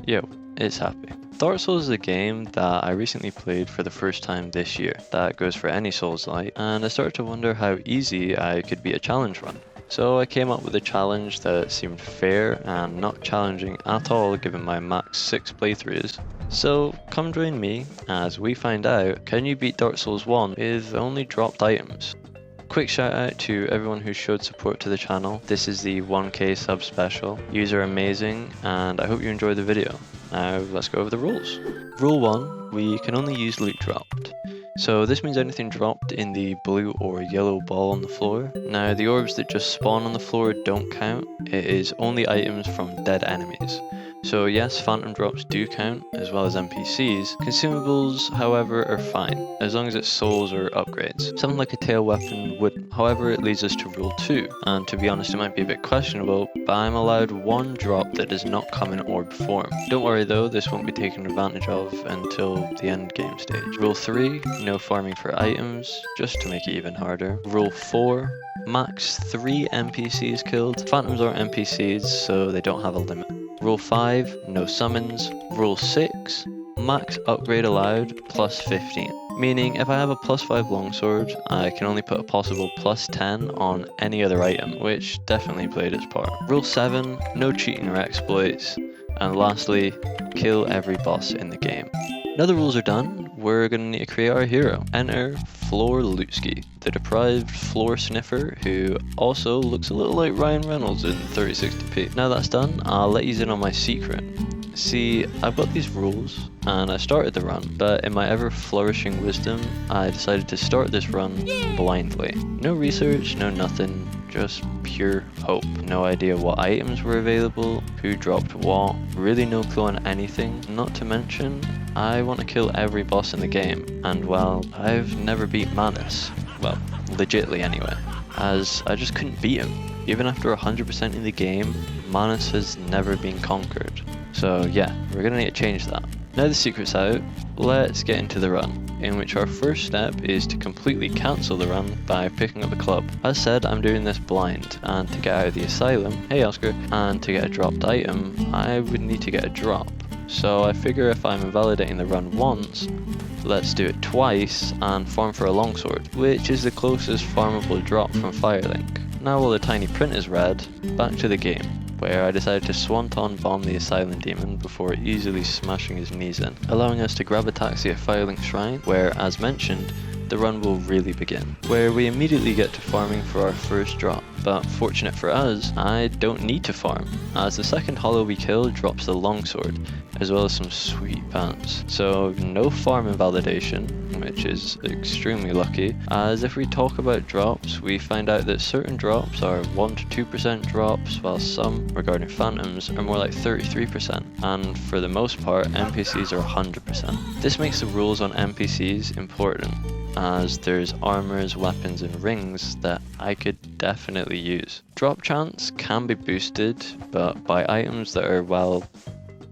Yo, it's Happy. Dark Souls is a game that I recently played for the first time this year. That goes for any Souls-like, and I started to wonder how easy I could beat a challenge run. So I came up with a challenge that seemed fair and not challenging at all given my max 6 playthroughs. So come join me as we find out, can you beat Dark Souls 1 with only dropped items? Quick shout out to everyone who showed support to the channel. This is the 1k sub special. Yous are amazing and I hope you enjoy the video. Now let's go over the rules. Rule 1, we can only use loot dropped. So this means anything dropped in the blue or yellow ball on the floor. Now the orbs that just spawn on the floor don't count, it is only items from dead enemies. So yes, phantom drops do count, as well as NPCs. Consumables, however, are fine, as long as it's souls or upgrades. Something like a tail weapon would. However, it leads us to rule 2, and to be honest it might be a bit questionable, but I'm allowed one drop that does not come in orb form. Don't worry though, this won't be taken advantage of until the end game stage. Rule 3, no farming for items, just to make it even harder. Rule 4, max 3 NPCs killed. Phantoms aren't NPCs, so they don't have a limit. Rule 5, no summons. Rule 6, max upgrade allowed plus 15. Meaning if I have a plus 5 longsword, I can only put a possible plus 10 on any other item, which definitely played its part. Rule 7, no cheating or exploits. And lastly, kill every boss in the game. Now the rules are done, we're going to need to create our hero. Enter Floor Lootski, the deprived floor sniffer who also looks a little like Ryan Reynolds in 3060p. Now that's done, I'll let you in on my secret. See, I've got these rules and I started the run, but in my ever flourishing wisdom, I decided to start this run blindly. No research, no nothing, just pure hope. No idea what items were available, who dropped what, really no clue on anything. Not to mention, I want to kill every boss in the game, and well, I've never beat Manus. Well, legitly anyway, as I just couldn't beat him. Even after 100% in the game, Manus has never been conquered. So yeah, we're gonna need to change that. Now the secret's out, let's get into the run, in which our first step is to completely cancel the run by picking up a club. As said, I'm doing this blind, and to get out of the asylum, hey Oscar, and to get a dropped item, I would need to get a drop. So I figure if I'm invalidating the run once, let's do it twice and farm for a longsword, which is the closest farmable drop from Firelink. Now while the tiny print is read, back to the game, where I decided to swanton bomb the asylum demon before easily smashing his knees in, allowing us to grab a taxi at Firelink Shrine, where, as mentioned, the run will really begin, where we immediately get to farming for our first drop. But fortunate for us, I don't need to farm, as the second hollow we kill drops the longsword, as well as some sweet pants. So no farm invalidation, which is extremely lucky, as if we talk about drops, we find out that certain drops are 1 to 2% drops, while some, regarding phantoms, are more like 33%, and for the most part, NPCs are 100%. This makes the rules on NPCs important, as there's armors, weapons and rings that I could definitely use. Drop chance can be boosted, but by items that are, well,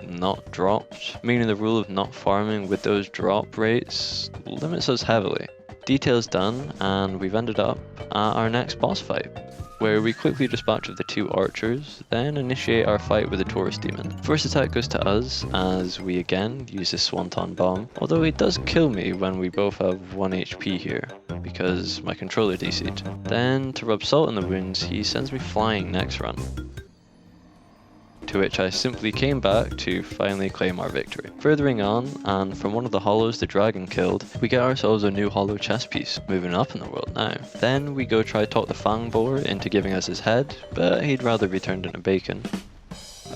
not dropped, meaning the rule of not farming with those drop rates limits us heavily. Details done, and we've ended up at our next boss fight, where we quickly dispatch of the 2 archers, then initiate our fight with the tourist demon. First attack goes to us, as we again use the swanton bomb, although he does kill me when we both have 1 HP here, because my controller DC'd. Then, to rub salt in the wounds, he sends me flying next run, to which I simply came back to finally claim our victory. Furthering on, and from one of the hollows the dragon killed, we get ourselves a new hollow chest piece, moving up in the world now. Then we go try talk the fang boar into giving us his head, but he'd rather be turned into bacon.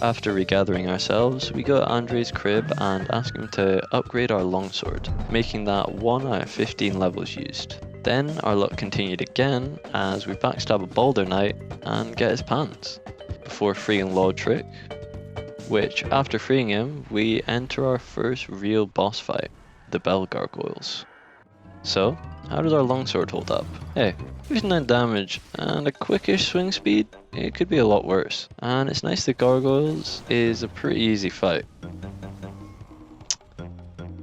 After regathering ourselves, we go to Andre's crib and ask him to upgrade our longsword, making that 1 out of 15 levels used. Then our luck continued again as we backstab a Balder Knight and get his pants, before freeing Lord Trick, which after freeing him, we enter our first real boss fight, the Bell Gargoyles. So, how does our longsword hold up? Hey, 59 damage and a quickish swing speed? It could be a lot worse. And it's nice the Gargoyles is a pretty easy fight.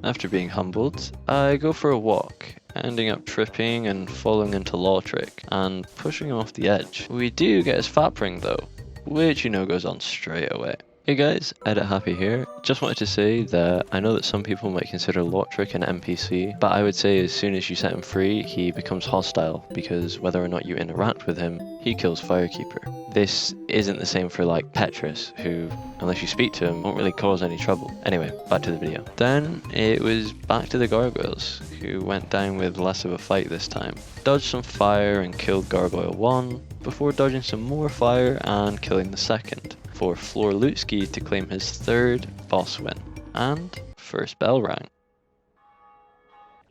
After being humbled, I go for a walk, ending up tripping and falling into Lord Trick and pushing him off the edge. We do get his fat ring though, which you know goes on straight away. Hey guys, Edit Happy here. Just wanted to say that I know that some people might consider Lotrick an NPC, but I would say as soon as you set him free, he becomes hostile, because whether or not you interact with him, he kills Firekeeper. This isn't the same for like Petrus, who, unless you speak to him, won't really cause any trouble. Anyway, back to the video. Then it was back to the Gargoyles, who went down with less of a fight this time. Dodged some fire and killed Gargoyle 1, before dodging some more fire and killing the second, for Floor Lootski to claim his third boss win, and first bell rang.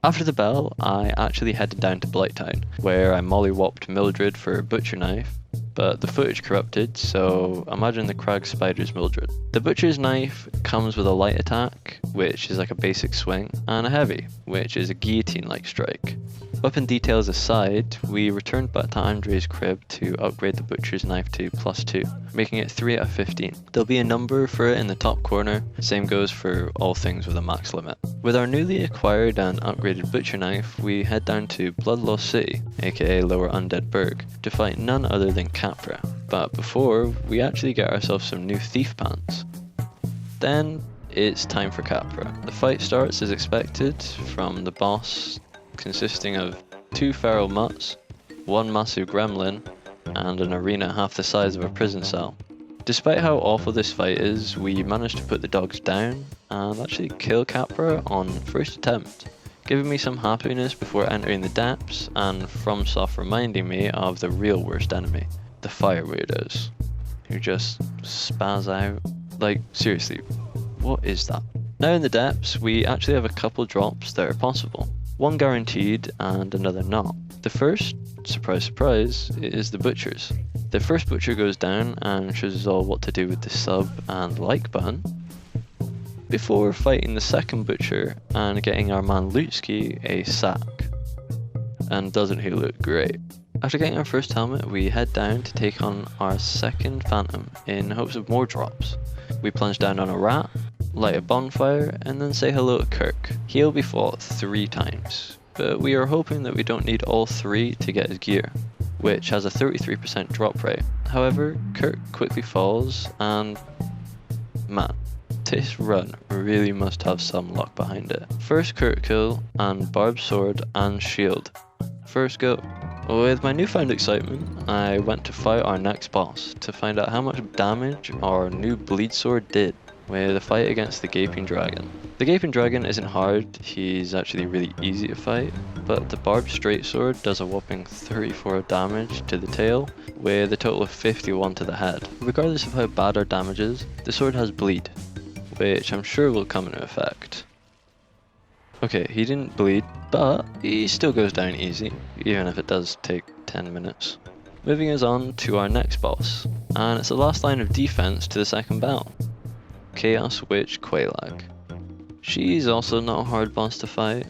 After the bell, I actually headed down to Blighttown, where I mollywopped Mildred for a butcher knife, but the footage corrupted, so imagine the crag spider's Mildred. The butcher's knife comes with a light attack, which is like a basic swing, and a heavy, which is a guillotine-like strike. Weapon details aside, we returned back to Andre's crib to upgrade the butcher's knife to +2, making it 3 out of 15. There'll be a number for it in the top corner, same goes for all things with a max limit. With our newly acquired and upgraded butcher knife, we head down to Bloodlost City, aka Lower Undead Burg, to fight none other than Capra. But before, we actually get ourselves some new thief pants. Then, it's time for Capra. The fight starts as expected from the boss, consisting of 2 feral mutts, 1 massive gremlin, and an arena half the size of a prison cell. Despite how awful this fight is, we managed to put the dogs down and actually kill Capra on first attempt, giving me some happiness before entering the depths, and FromSoft reminding me of the real worst enemy, the fire weirdos, who just spaz out. Like, seriously, what is that? Now in the depths, we actually have a couple drops that are possible. One guaranteed and another not. The first, surprise surprise, is the butchers. The first butcher goes down and shows us all what to do with the sub and like button, before fighting the second butcher and getting our man Lootski a sack. And doesn't he look great? After getting our first helmet, we head down to take on our second phantom in hopes of more drops. We plunge down on a rat, light a bonfire, and then say hello to Kirk. He'll be fought 3 times, but we are hoping that we don't need all 3 to get his gear, which has a 33% drop rate. However, Kirk quickly falls, and man, this run really must have some luck behind it. First Kirk kill, and barbed sword and shield. First go. With my newfound excitement, I went to fight our next boss to find out how much damage our new bleed sword did with a fight against the Gaping Dragon. The Gaping Dragon isn't hard, he's actually really easy to fight, but the barbed straight sword does a whopping 34 damage to the tail, with a total of 51 to the head. Regardless of how bad our damage is, the sword has bleed, which I'm sure will come into effect. Okay, he didn't bleed, but he still goes down easy, even if it does take 10 minutes. Moving us on to our next boss, and it's the last line of defense to the second bell. Chaos Witch Quailag. She's also not a hard boss to fight,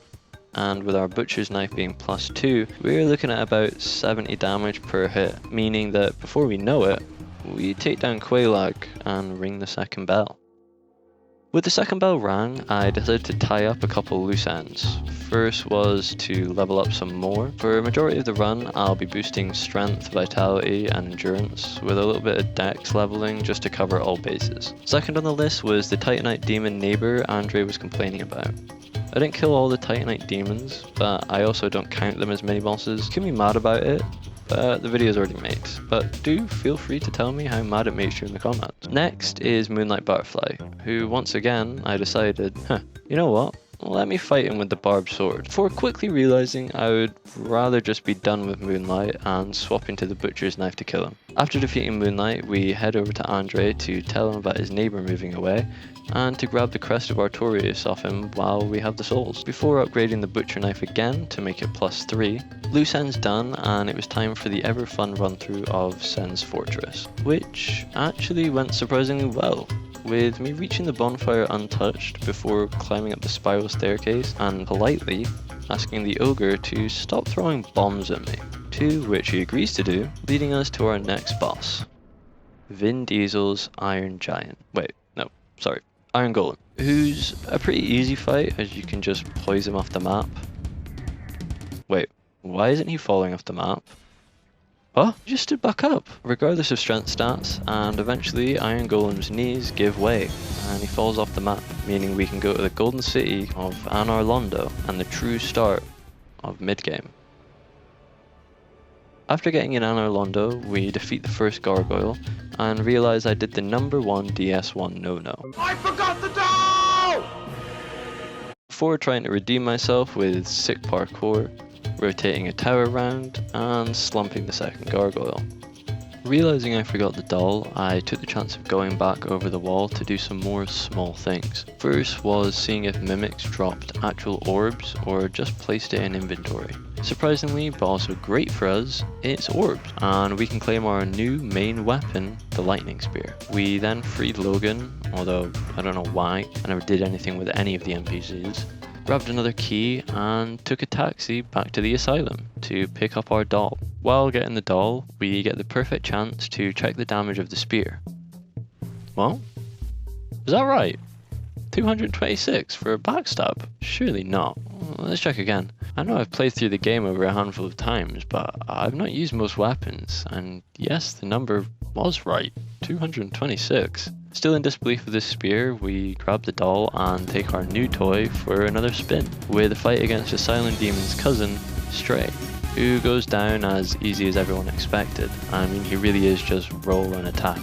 and with our butcher's knife being +2, we're looking at about 70 damage per hit, meaning that before we know it, we take down Quailag and ring the second bell. With the second bell rang, I decided to tie up a couple loose ends. First was to level up some more. For a majority of the run, I'll be boosting strength, vitality, and endurance, with a little bit of dex leveling just to cover all bases. Second on the list was the Titanite demon neighbor Andre was complaining about. I didn't kill all the Titanite demons, but I also don't count them as mini-bosses. You can be mad about it, but the video is already made. But do feel free to tell me how mad it makes you in the comments. Next is Moonlight Butterfly, who once again I decided, you know what? Let me fight him with the barbed sword, before quickly realizing I would rather just be done with Moonlight and swap into the butcher's knife to kill him. After defeating Moonlight, we head over to Andre to tell him about his neighbor moving away, and to grab the crest of Artorius off him while we have the souls, before upgrading the butcher knife again to make it +3. Loose ends done, and it was time for the ever fun run through of Sen's Fortress, which actually went surprisingly well, with me reaching the bonfire untouched before climbing up the spiral staircase and politely asking the ogre to stop throwing bombs at me, to which he agrees to do, leading us to our next boss, Vin Diesel's Iron Giant. Wait, no, sorry, Iron Golem, who's a pretty easy fight as you can just poise him off the map. Wait, why isn't he falling off the map? Oh, he just stood back up, regardless of strength stats, and eventually Iron Golem's knees give way, and he falls off the map, meaning we can go to the golden city of Anor Londo and the true start of mid-game. After getting in Anor Londo, we defeat the first gargoyle, and realise I did the #1 DS1 no-no. I forgot the doll! Before trying to redeem myself with sick parkour, rotating a tower round, and slumping the second gargoyle. Realising I forgot the doll, I took the chance of going back over the wall to do some more small things. First was seeing if mimics dropped actual orbs or just placed it in inventory. Surprisingly, but also great for us, it's orbs, and we can claim our new main weapon, the lightning spear. We then freed Logan, although I don't know why, I never did anything with any of the NPCs. Grabbed another key and took a taxi back to the asylum to pick up our doll. While getting the doll, we get the perfect chance to check the damage of the spear. Well, is that right? 226 for a backstab? Surely not. Let's check again. I know I've played through the game over a handful of times, but I've not used most weapons, and yes, the number was right, 226. Still in disbelief of this spear, we grab the doll and take our new toy for another spin, with a fight against Asylum Demon's cousin, Stray, who goes down as easy as everyone expected. I mean, he really is just roll and attack.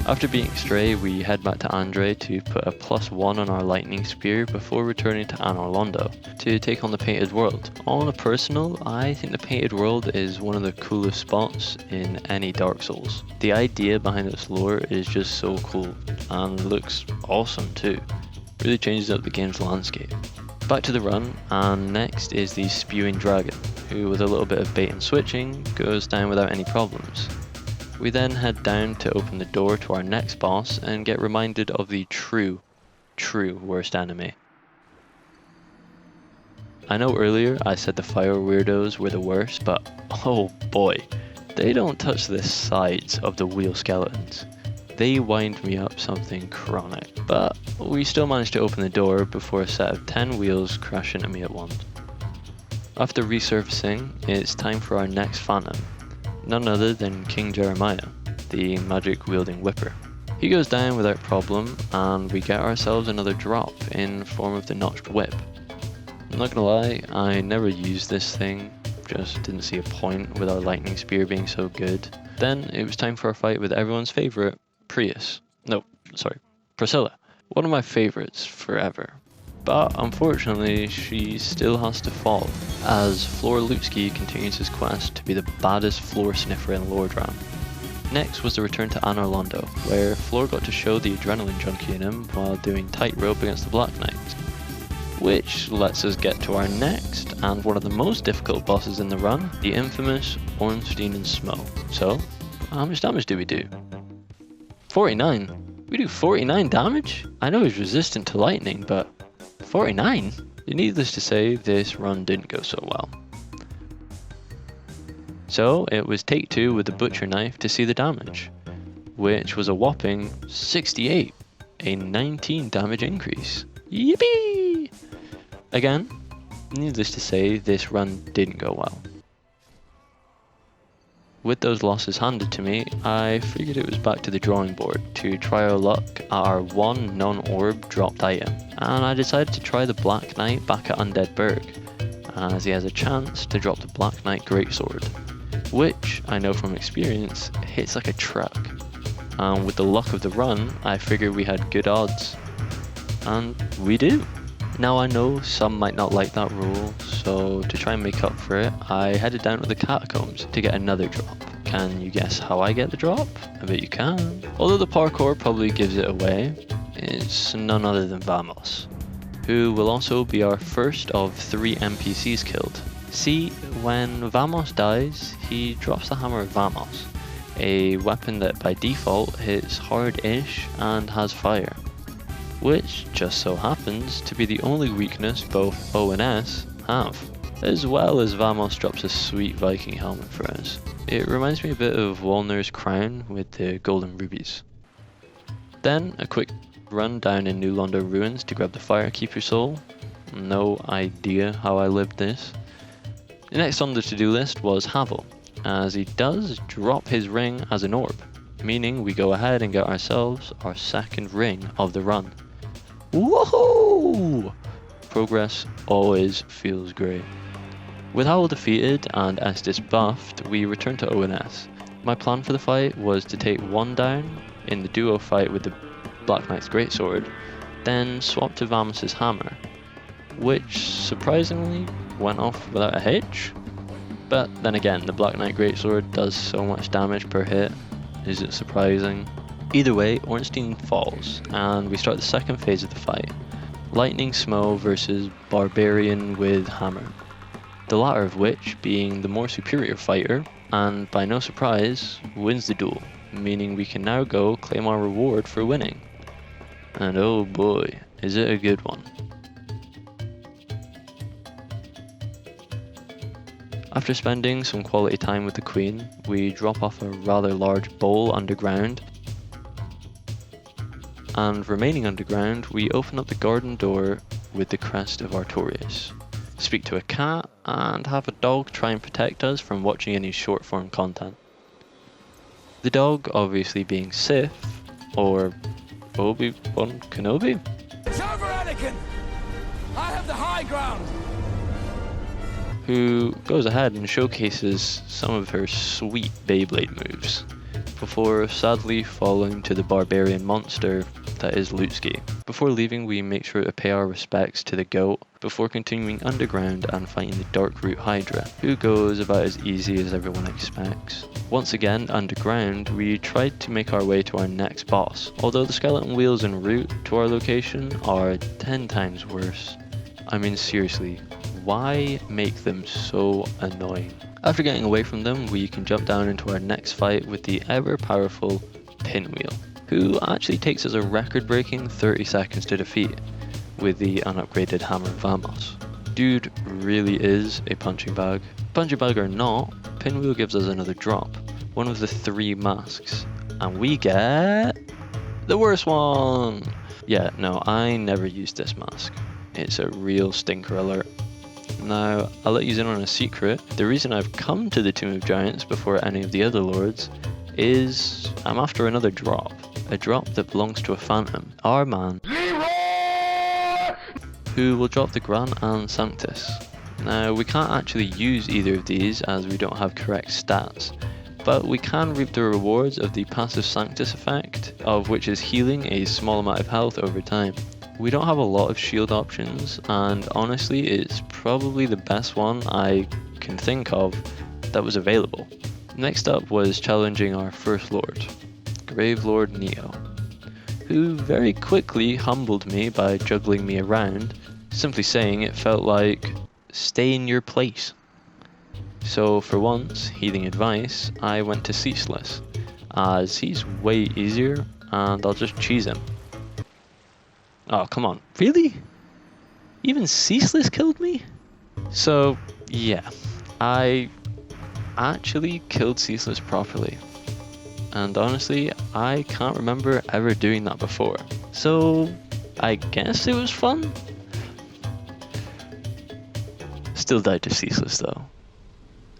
After beating Stray, we head back to Andre to put a +1 on our lightning spear before returning to Anor Londo to take on the Painted World. On a personal, I think the Painted World is one of the coolest spots in any Dark Souls. The idea behind its lore is just so cool and looks awesome too. Really changes up the game's landscape. Back to the run, and next is the Spewing Dragon, who with a little bit of bait and switching goes down without any problems. We then head down to open the door to our next boss and get reminded of the true worst enemy. I know earlier I said the fire weirdos were the worst, but oh boy, they don't touch the sides of the wheel skeletons. They wind me up something chronic, but we still managed to open the door before a set of 10 wheels crash into me at once. After resurfacing, it's time for our next phantom. None other than King Jeremiah, the magic-wielding whipper. He goes down without problem, and we get ourselves another drop in form of the notched whip. I'm not gonna lie, I never used this thing, just didn't see a point with our lightning spear being so good. Then it was time for a fight with everyone's favourite, Priscilla. One of my favourites forever. But unfortunately, she still has to fall, as Floor Lootski continues his quest to be the baddest floor sniffer in Lordran. Next was the return to Anor Londo, where Floor got to show the adrenaline junkie in him while doing tightrope against the Black Knight. Which lets us get to our next, and one of the most difficult bosses in the run, the infamous Ornstein and Smo. So, how much damage do we do? 49? We do 49 damage? I know he's resistant to lightning, but 49? Needless to say, this run didn't go so well. So it was take 2 with the butcher knife to see the damage, which was a whopping 68, a 19 damage increase. Yippee! Again, needless to say, this run didn't go well. With those losses handed to me, I figured it was back to the drawing board to try our luck at our one non-orb dropped item, and I decided to try the Black Knight back at Undead Burg, as he has a chance to drop the Black Knight Greatsword, which I know from experience hits like a truck, and with the luck of the run, I figured we had good odds, and we do. Now I know some might not like that rule, so to try and make up for it, I headed down to the catacombs to get another drop. Can you guess how I get the drop? I bet you can. Although the parkour probably gives it away, it's none other than Vamos, who will also be our first of 3 NPCs killed. See, when Vamos dies, he drops the hammer of Vamos, a weapon that by default hits hard-ish and has fire, which just so happens to be the only weakness both O and S have, as well as Vamos drops a sweet Viking helmet for us. It reminds me a bit of Walner's crown with the golden rubies. Then a quick run down in New Londo ruins to grab the Firekeeper soul. No idea how I lived this. The next on the to-do list was Havel, as he does drop his ring as an orb, meaning we go ahead and get ourselves our second ring of the run. Woohoo! Progress always feels great. With Howl defeated and Estes buffed, we return to ONS. My plan for the fight was to take one down in the duo fight with the Black Knight's Greatsword, then swap to Vamus's hammer, which surprisingly went off without a hitch. But then again, the Black Knight Greatsword does so much damage per hit, is it surprising? Either way, Ornstein falls, and we start the second phase of the fight. Lightning Smo versus Barbarian with Hammer. The latter of which being the more superior fighter, and by no surprise, wins the duel, meaning we can now go claim our reward for winning. And oh boy, is it a good one. After spending some quality time with the Queen, we drop off a rather large bowl underground, and remaining underground, we open up the garden door with the crest of Artorias, speak to a cat, and have a dog try and protect us from watching any short form content. The dog obviously being Sif, or Obi-Wan Kenobi? It's over, Anakin! I have the high ground! Who goes ahead and showcases some of her sweet Beyblade moves, before sadly falling to the barbarian monster that is Lootski. Before leaving, we make sure to pay our respects to the goat, before continuing underground and fighting the Dark Root Hydra, who goes about as easy as everyone expects. Once again, underground, we tried to make our way to our next boss, although the skeleton wheels en route to our location are 10 times worse. I mean seriously, why make them so annoying? After getting away from them, we can jump down into our next fight with the ever powerful Pinwheel, who actually takes us a record-breaking 30 seconds to defeat with the unupgraded Hammer of Vamos. Dude really is a punching bag. Punching bag or not, Pinwheel gives us another drop, one of the 3 masks, and we get the worst one! Yeah, no, I never used this mask. It's a real stinker alert. Now, I'll let you in on a secret. The reason I've come to the Tomb of Giants before any of the other lords is I'm after another drop. A drop that belongs to a phantom, our man, who will drop the Gran and Sanctus. Now, we can't actually use either of these as we don't have correct stats, but we can reap the rewards of the passive Sanctus effect, of which is healing a small amount of health over time. We don't have a lot of shield options, and honestly it's probably the best one I can think of that was available. Next up was challenging our first lord, Grave Lord Neo, who very quickly humbled me by juggling me around, simply saying it felt like, stay in your place. So for once, heeding advice, I went to Ceaseless, as he's way easier and I'll just cheese him. Oh, come on. Really? Even Ceaseless killed me? So, yeah. I actually killed Ceaseless properly. And honestly, I can't remember ever doing that before. So, I guess it was fun? Still died to Ceaseless though.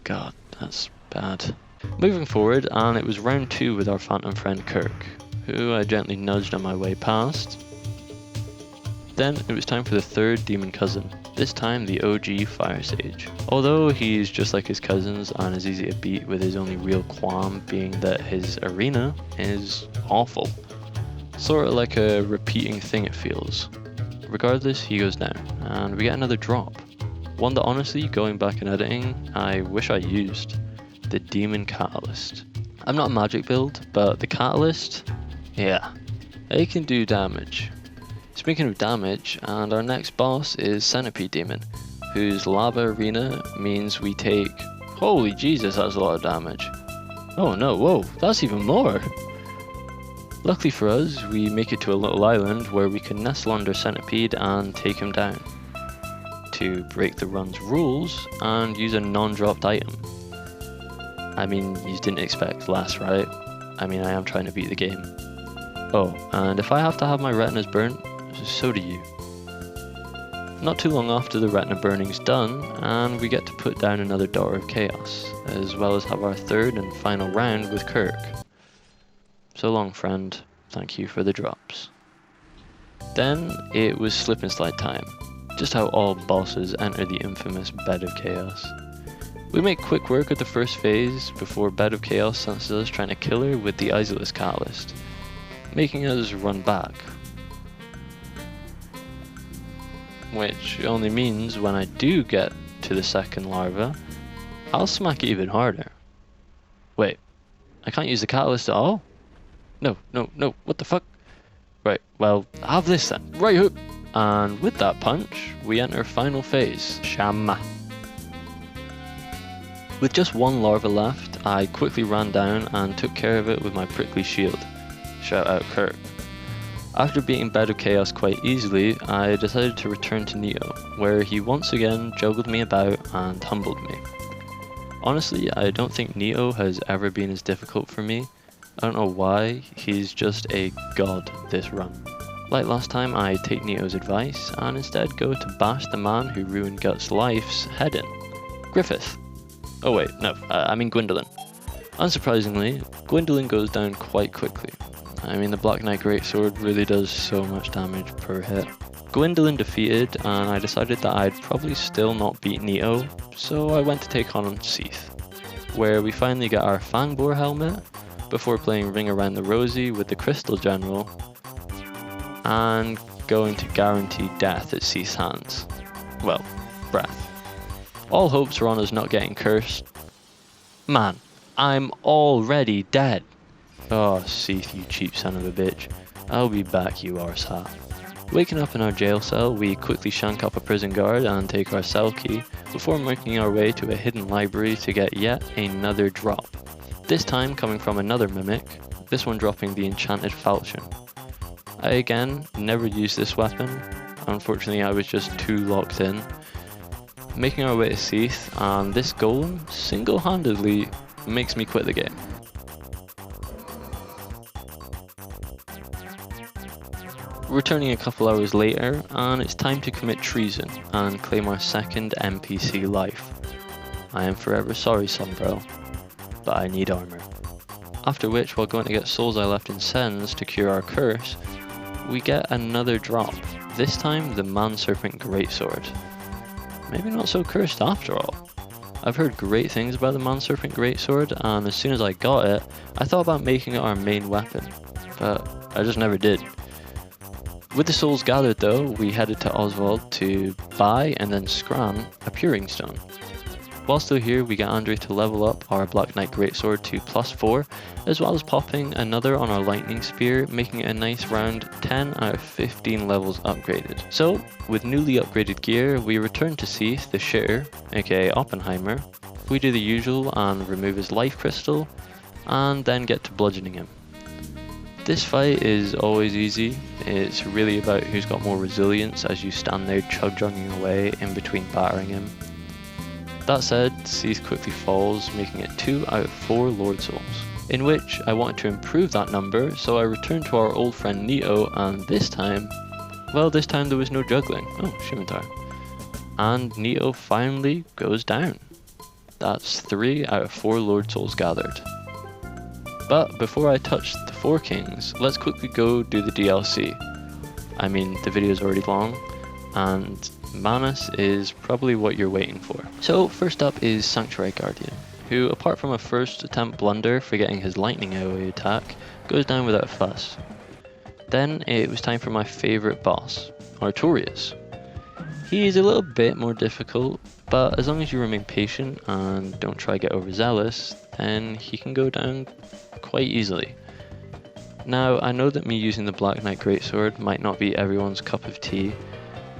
God, that's bad. Moving forward, and it was round 2 with our phantom friend Kirk, who I gently nudged on my way past. Then it was time for the third demon cousin, this time the OG Fire Sage. Although he's just like his cousins and is easy to beat, with his only real qualm being that his arena is awful. Sort of like a repeating thing it feels. Regardless, he goes down, and we get another drop. One that honestly, going back and editing, I wish I used. The Demon Catalyst. I'm not a magic build, but the Catalyst, yeah, it can do damage. Speaking of damage, and our next boss is Centipede Demon, whose lava arena means we take, holy Jesus, that's a lot of damage. Oh no, whoa, that's even more. Luckily for us, we make it to a little island where we can nestle under Centipede and take him down. To break the run's rules and use a non-dropped item. I mean, you didn't expect less, right? I mean, I am trying to beat the game. Oh, and if I have to have my retinas burnt, so do you. Not too long after the retina burning's done, and we get to put down another Daughter of Chaos, as well as have our third and final round with Kirk. So long, friend. Thank you for the drops. Then it was slip and slide time, just how all bosses enter the infamous Bed of Chaos. We make quick work of the first phase before Bed of Chaos senses us trying to kill her with the Isolus Catalyst, making us run back. Which only means when I do get to the second larva, I'll smack it even harder. Wait, I can't use the catalyst at all? No, what the fuck? Right, well, have this then. Right hook! And with that punch, we enter final phase, Shama. With just one larva left, I quickly ran down and took care of it with my prickly shield. Shoutout Kirk. After beating Bed of Chaos quite easily, I decided to return to Neo, where he once again juggled me about and humbled me. Honestly, I don't think Neo has ever been as difficult for me. I don't know why, he's just a god this run. Like last time, I take Neo's advice and instead go to bash the man who ruined Guts' life's head in. Griffith. Oh wait, no, I mean Gwendolyn. Unsurprisingly, Gwendolyn goes down quite quickly. I mean, the Black Knight Greatsword really does so much damage per hit. Gwendolyn defeated, and I decided that I'd probably still not beat Neo, so I went to take on Seath, where we finally get our Fangbore helmet, before playing Ring Around the Rosie with the Crystal General, and going to guarantee death at Seath's hands. Well, breath. All hopes are on us not getting cursed. Man, I'm already dead. Oh, Seath, you cheap son of a bitch. I'll be back, you arsehat. Waking up in our jail cell, we quickly shank up a prison guard and take our cell key, before making our way to a hidden library to get yet another drop. This time coming from another mimic, this one dropping the enchanted falchion. I again never used this weapon, unfortunately I was just too locked in. Making our way to Seath, and this golem single-handedly makes me quit the game. Returning a couple hours later, and it's time to commit treason and claim our second NPC life. I am forever sorry, Sunbro, but I need armor. After which, while going to get souls I left in Sens to cure our curse, we get another drop, this time the Man-Serpent Greatsword. Maybe not so cursed after all. I've heard great things about the Man-Serpent Greatsword, and as soon as I got it, I thought about making it our main weapon, but I just never did. With the souls gathered though, we headed to Oswald to buy and then scran a Puring Stone. While still here, we get Andre to level up our Black Knight Greatsword to +4, as well as popping another on our Lightning Spear, making it a nice round 10 out of 15 levels upgraded. So, with newly upgraded gear, we return to Seath, the Shitter, aka Oppenheimer. We do the usual and remove his life crystal, and then get to bludgeoning him. This fight is always easy. It's really about who's got more resilience as you stand there chug-jogging away in between battering him. That said, Seath quickly falls, making it 2 out of 4 Lord Souls, in which I wanted to improve that number, so I returned to our old friend Neo, and this time there was no juggling. Oh, Scimitar. And Neo finally goes down. That's 3 out of 4 Lord Souls gathered. But before I touch the 4 Kings, let's quickly go do the DLC. I mean, the video is already long, and Manus is probably what you're waiting for. So first up is Sanctuary Guardian, who apart from a first attempt blunder for getting his lightning AoE attack, goes down without a fuss. Then it was time for my favourite boss, Artorias. He is a little bit more difficult, but as long as you remain patient and don't try to get overzealous, then he can go down quite easily. Now, I know that me using the Black Knight Greatsword might not be everyone's cup of tea,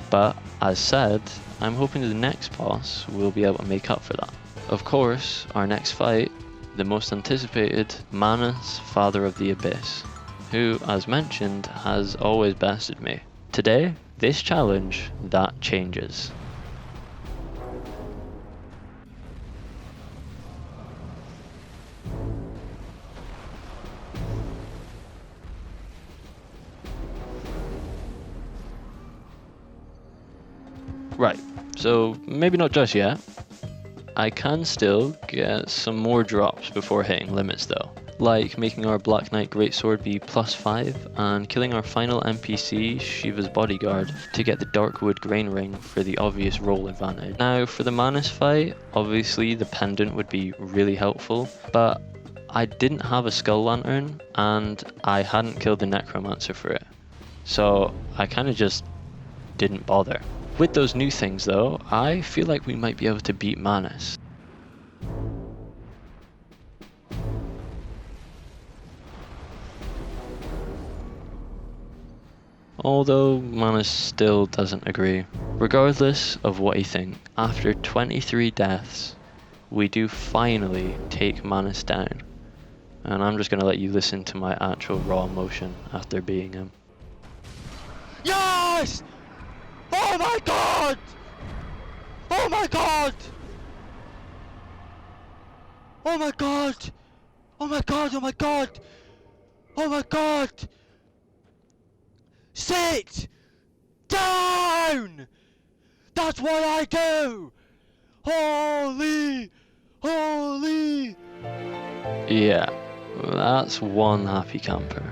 but as said, I'm hoping the next boss will be able to make up for that. Of course, our next fight, the most anticipated, Manus, Father of the Abyss, who, as mentioned, has always bested me. Today, this challenge, that changes. Right, so maybe not just yet. I can still get some more drops before hitting limits though, like making our Black Knight Greatsword be +5 and killing our final NPC, Shiva's bodyguard, to get the Darkwood Grain Ring for the obvious roll advantage. Now for the Manus fight, obviously the pendant would be really helpful, but I didn't have a Skull Lantern and I hadn't killed the Necromancer for it, so I kind of just didn't bother. With those new things though, I feel like we might be able to beat Manus. Although Manus still doesn't agree. Regardless of what he thinks, after 23 deaths, we do finally take Manus down. And I'm just going to let you listen to my actual raw emotion after beating him. Yes! Oh my god! Oh my god! Oh my god! Oh my god, oh my god! Oh my god! Sit down! That's what I do! Holy! Holy! Yeah, that's one happy camper.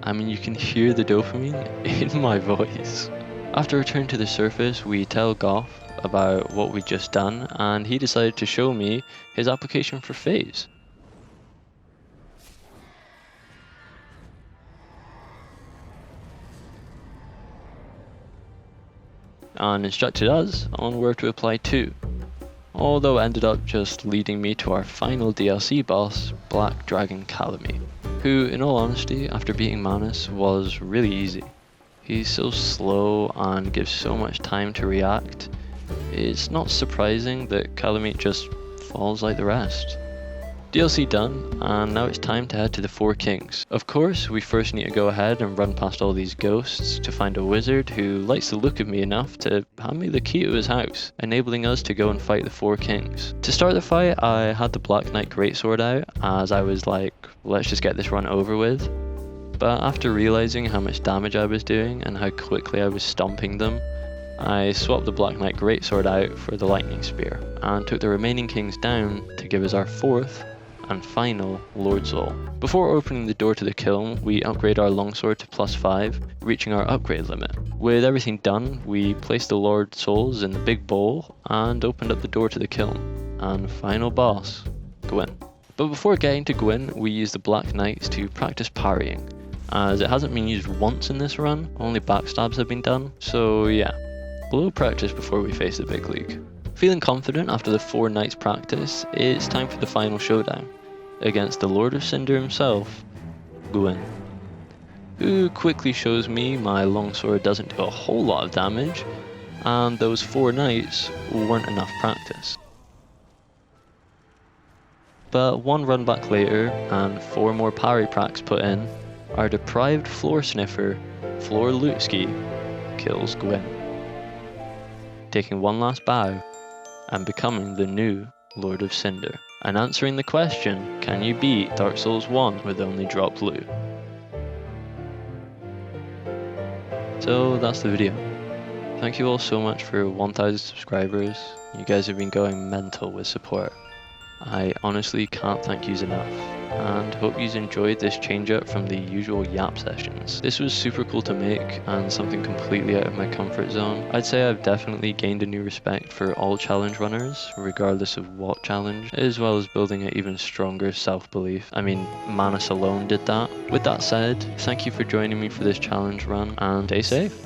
I mean, you can hear the dopamine in my voice. After returning to the surface, we tell Goth about what we'd just done, and he decided to show me his application for phase. And instructed us on where to apply to, although it ended up just leading me to our final DLC boss, Black Dragon Calamite, who, in all honesty, after beating Manus, was really easy. He's so slow and gives so much time to react. It's not surprising that Calamite just falls like the rest. DLC done, and now it's time to head to the Four Kings. Of course, we first need to go ahead and run past all these ghosts to find a wizard who likes the look of me enough to hand me the key to his house, enabling us to go and fight the Four Kings. To start the fight, I had the Black Knight Greatsword out, as I was like, let's just get this run over with. But after realizing how much damage I was doing and how quickly I was stomping them, I swapped the Black Knight Greatsword out for the Lightning Spear, and took the remaining kings down to give us our fourth and final Lord Soul. Before opening the door to the kiln, we upgrade our longsword to +5, reaching our upgrade limit. With everything done, we placed the Lord Souls in the big bowl and opened up the door to the kiln. And final boss, Gwyn. But before getting to Gwyn, we use the Black Knights to practice parrying, as it hasn't been used once in this run, only backstabs have been done, so yeah, a little practice before we face the big league. Feeling confident after the 4 nights practice, it's time for the final showdown, against the Lord of Cinder himself, Gwyn, who quickly shows me my longsword doesn't do a whole lot of damage, and those 4 nights weren't enough practice. But one run back later, and 4 more parry pracs put in, our deprived floor sniffer, Floor Lootski, kills Gwyn, taking one last bow and becoming the new Lord of Cinder, and answering the question, can you beat Dark Souls 1 with only drop loot? So that's the video. Thank you all so much for 1,000 subscribers. You guys have been going mental with support. I honestly can't thank yous enough, and hope yous enjoyed this change up from the usual yap sessions. This was super cool to make, and something completely out of my comfort zone. I'd say I've definitely gained a new respect for all challenge runners, regardless of what challenge, as well as building an even stronger self-belief. I mean, Manus alone did that. With that said, thank you for joining me for this challenge run, and stay safe.